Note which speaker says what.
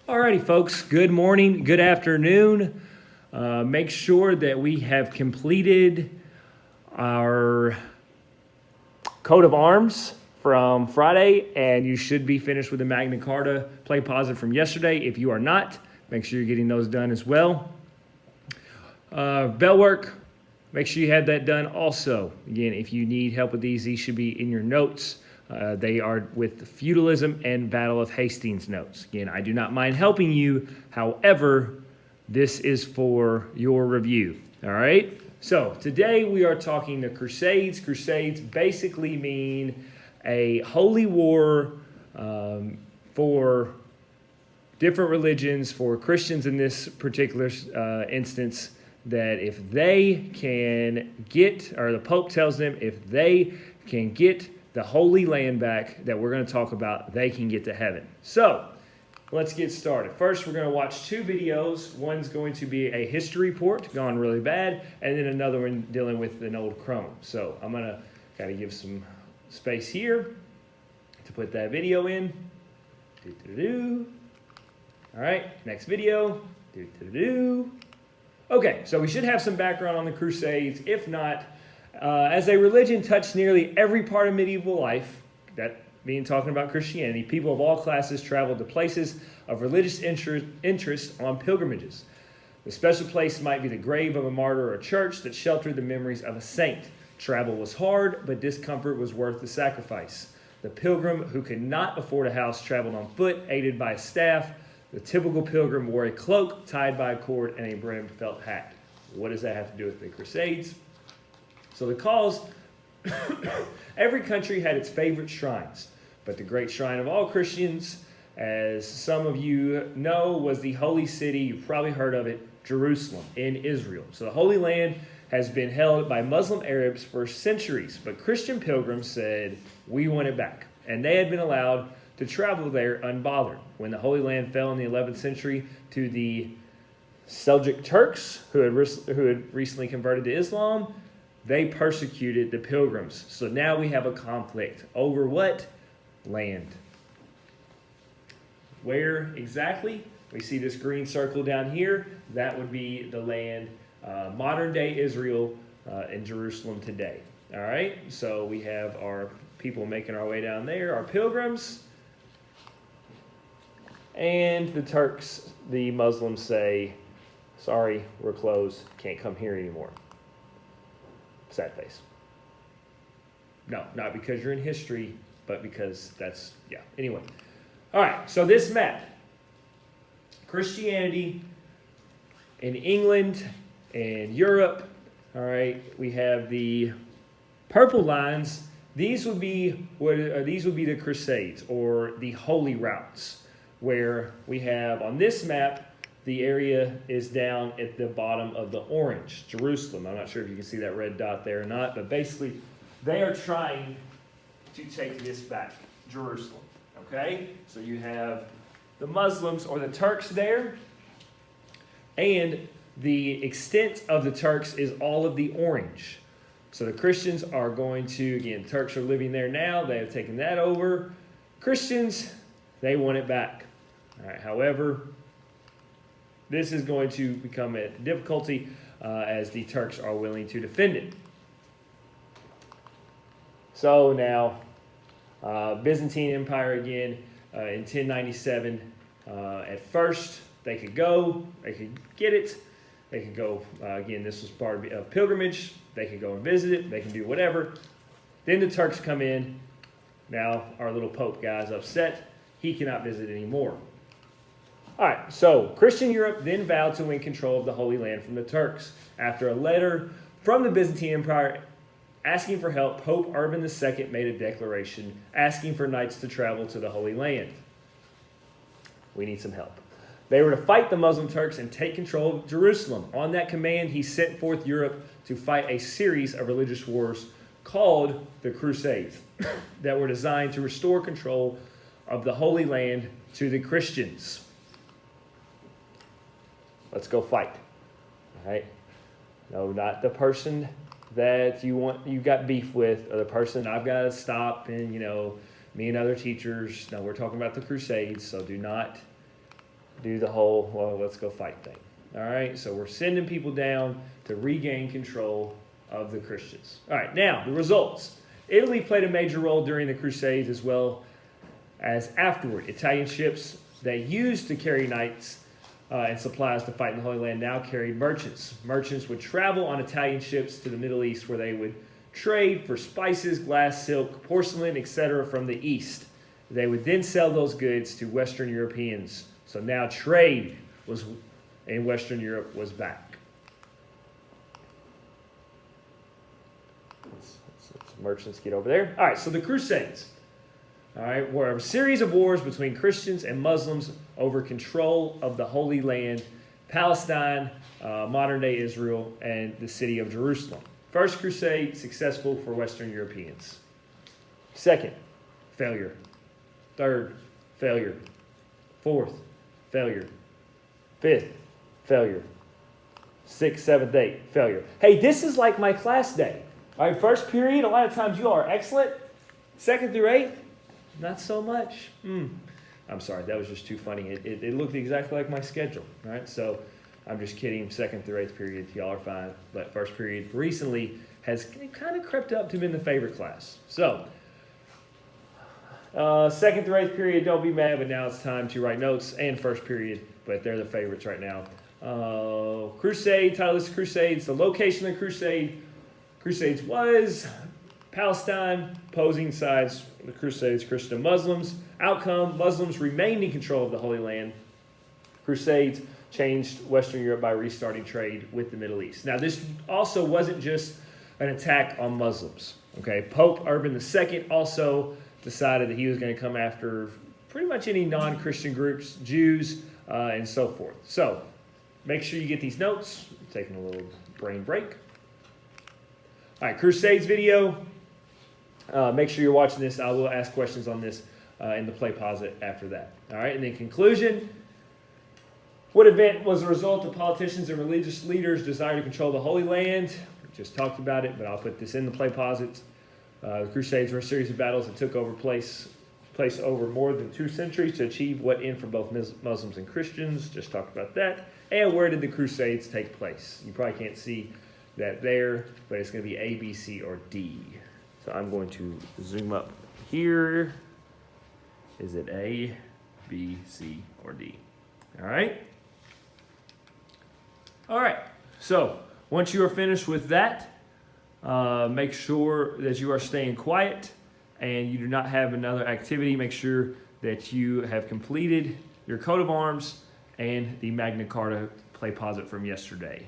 Speaker 1: Alrighty, folks, good morning, good afternoon. Make sure that we have completed our coat of arms from Friday, and you should be finished with the Magna Carta play positive from yesterday. If you are not, make sure you're getting those done as well. Bell work, make sure you have that done also. Again, if you need help with these should be in your notes. They are with feudalism and Battle of Hastings notes. Again, I do not mind helping you. However, this is for your review. All right? So today we are talking the Crusades. Crusades basically mean a holy war for different religions, for Christians in this particular instance, that if they can get, or the Pope tells them, if they can get the Holy Land back that we're going to talk about, they can get to heaven. So let's get started. First, we're going to watch two videos. One's going to be a history report, gone really bad, and then another one dealing with an old Chrome. So I'm going to kind of give some space here to put that video in. All right, next video. Okay, so we should have some background on the Crusades. If not, as a religion touched nearly every part of medieval life, that being talking about Christianity, people of all classes traveled to places of religious interest on pilgrimages. The special place might be the grave of a martyr or a church that sheltered the memories of a saint. Travel was hard, but discomfort was worth the sacrifice. The pilgrim who could not afford a house traveled on foot, aided by a staff. The typical pilgrim wore a cloak tied by a cord and a brimmed felt hat. What does that have to do with the Crusades? So the cause, every country had its favorite shrines, but the great shrine of all Christians, as some of you know, was the holy city, you've probably heard of it, Jerusalem in Israel. So the Holy Land has been held by Muslim Arabs for centuries, but Christian pilgrims said, we want it back. And they had been allowed to travel there unbothered. When the Holy Land fell in the 11th century to the Seljuk Turks, who had recently converted to Islam, they persecuted the pilgrims. So now we have a conflict over what? Land. Where exactly? We see this green circle down here. That would be the land, modern day Israel in Jerusalem today. All right, so we have our people making our way down there, our pilgrims. And the Turks, the Muslims say, sorry, we're closed, can't come here anymore. Sad face. No, not because you're in history, but because that's, yeah. Anyway. All right, so this map. Christianity in England and Europe. All right, we have the purple lines. These would be the Crusades, or the holy routes, where we have on this map, the area is down at the bottom of the orange, Jerusalem. I'm not sure if you can see that red dot there or not, but basically they are trying to take this back, Jerusalem. Okay? So you have the Muslims or the Turks there, and the extent of the Turks is all of the orange. So the Christians are going to, again, Turks are living there now. They have taken that over. Christians, they want it back. All right, however, this is going to become a difficulty as the Turks are willing to defend it. So now, Byzantine Empire again in 1097. At first, they could go, they could get it, they could go, again, this was part of a pilgrimage, they could go and visit it, they can do whatever. Then the Turks come in. Now our little Pope guy is upset. He cannot visit anymore. All right, so Christian Europe then vowed to win control of the Holy Land from the Turks. After a letter from the Byzantine Empire asking for help, Pope Urban II made a declaration asking for knights to travel to the Holy Land. We need some help. They were to fight the Muslim Turks and take control of Jerusalem. On that command, he sent forth Europe to fight a series of religious wars called the Crusades that were designed to restore control of the Holy Land to the Christians. Let's go fight. All right? No, not the person that you got beef with, or the person I've got to stop and, me and other teachers. No, we're talking about the Crusades, so do not do the whole, well, let's go fight thing. All right, so we're sending people down to regain control of the Christians. All right, now the results. Italy played a major role during the Crusades as well as afterward. Italian ships that used to carry knights and supplies to fight in the Holy Land now carried merchants. Merchants would travel on Italian ships to the Middle East where they would trade for spices, glass, silk, porcelain, etc. from the East. They would then sell those goods to Western Europeans. So now trade was in Western Europe was back. Let's merchants get over there. All right, so the Crusades. All right, were a series of wars between Christians and Muslims over control of the Holy Land, Palestine, modern-day Israel, and the city of Jerusalem. First crusade, successful for Western Europeans. Second, failure. Third, failure. Fourth, failure. Fifth, failure. Sixth, seventh, eighth, failure. Hey, this is like my class day. All right, first period, a lot of times you are excellent. Second through eighth, not so much. I'm sorry, that was just too funny. It looked exactly like my schedule. All right, so I'm just kidding. Second through eighth period, y'all are fine. But first period recently has kind of crept up to be the favorite class. So, second through eighth period, don't be mad, but now it's time to write notes and first period, but they're the favorites right now. Crusade, title is Crusades. The location of the Crusades was Palestine, opposing sides, the Crusades, Christian and Muslims. Outcome, Muslims remained in control of the Holy Land. Crusades changed Western Europe by restarting trade with the Middle East. Now, this also wasn't just an attack on Muslims. Okay, Pope Urban II also decided that he was going to come after pretty much any non-Christian groups, Jews, and so forth. So, make sure you get these notes. I'm taking a little brain break. All right, Crusades video. Make sure you're watching this. I will ask questions on this in the play pause it after that. All right, and then conclusion. What event was a result of politicians and religious leaders' desire to control the Holy Land? We just talked about it, but I'll put this in the play pause it. The Crusades were a series of battles that took over place over more than 2 centuries to achieve what end for both Muslims and Christians. Just talked about that. And where did the Crusades take place? You probably can't see that there, but it's going to be A, B, C, or D. So I'm going to zoom up here. Is it A, B, C, or D? All right. All right. So once you are finished with that, make sure that you are staying quiet and you do not have another activity. Make sure that you have completed your coat of arms and the Magna Carta play posit from yesterday.